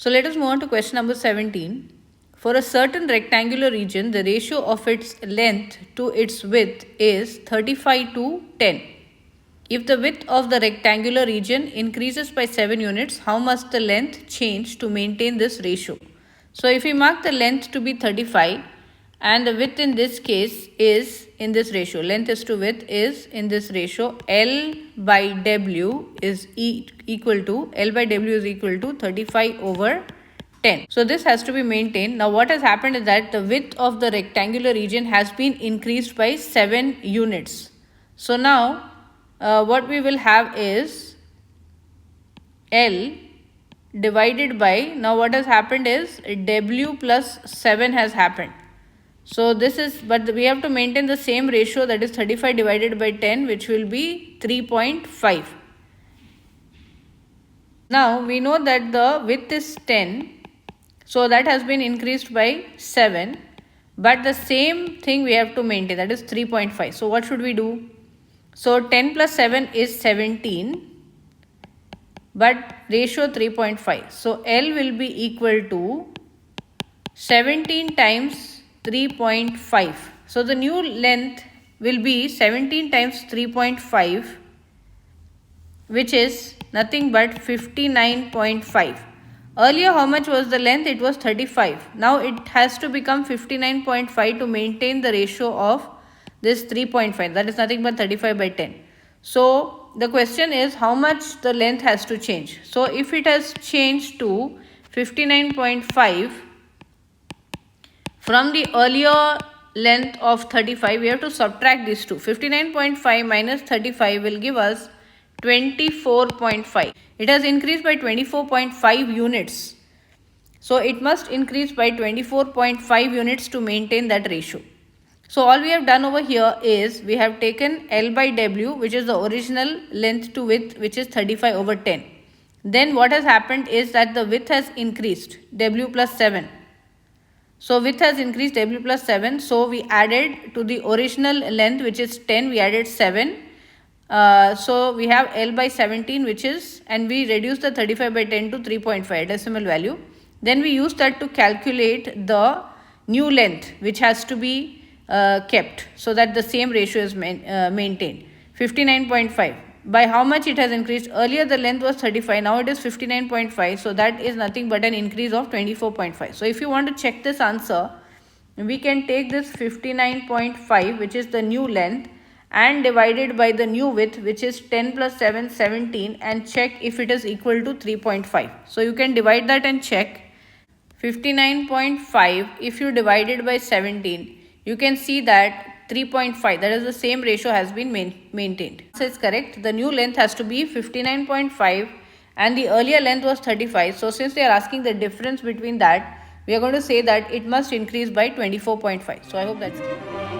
So let us move on to question number 17. For a certain rectangular region, the ratio of its length to its width is 35 to 10. If the width of the rectangular region increases by 7 units, how must the length change to maintain this ratio? So if we mark the length to be 35 and the width in this case is in this ratio, length is to width is in this ratio, L by W is equal to 35 over 10. So this has to be maintained. Now what has happened is that the width of the rectangular region has been increased by 7 units. So now what we will have is L divided by, now what has happened is W plus 7 has happened. So this is, but we have to maintain the same ratio, that is 35 divided by 10, which will be 3.5. Now we know that the width is 10, so that has been increased by 7, but the same thing we have to maintain, that is 3.5. So what should we do? So 10 plus 7 is 17, but ratio 3.5. So L will be equal to 17 times 3.5. So the new length will be 17 times 3.5, which is nothing but 59.5. Earlier how much was the length? It was 35. Now it has to become 59.5 to maintain the ratio of this 3.5, that is nothing but 35 by 10. So the question is how much the length has to change. So if it has changed to 59.5 from the earlier length of 35, we have to subtract these two. 59.5 minus 35 will give us 24.5. It has increased by 24.5 units. So it must increase by 24.5 units to maintain that ratio. So all we have done over here is we have taken L by W, which is the original length to width, which is 35 over 10. Then what has happened is that the width has increased, W plus 7. So width has increased, W plus 7. So we added to the original length, which is 10, we added 7. So we have L by 17, which is, and we reduced the 35 by 10 to 3.5 decimal value. Then we use that to calculate the new length, which has to be kept, so that the same ratio is maintained. 59.5. By how much it has increased? Earlier the length was 35, now it is 59.5. So that is nothing but an increase of 24.5. So if you want to check this answer, we can take this 59.5, which is the new length, and divided by the new width, which is 10 plus 7, 17, and check if it is equal to 3.5. So you can divide that and check. 59.5, if you divide it by 17, you can see that 3.5, that is the same ratio, has been maintained. So it's correct. The new length has to be 59.5 and the earlier length was 35. So since they are asking the difference between that, we are going to say that it must increase by 24.5. So I hope that's clear.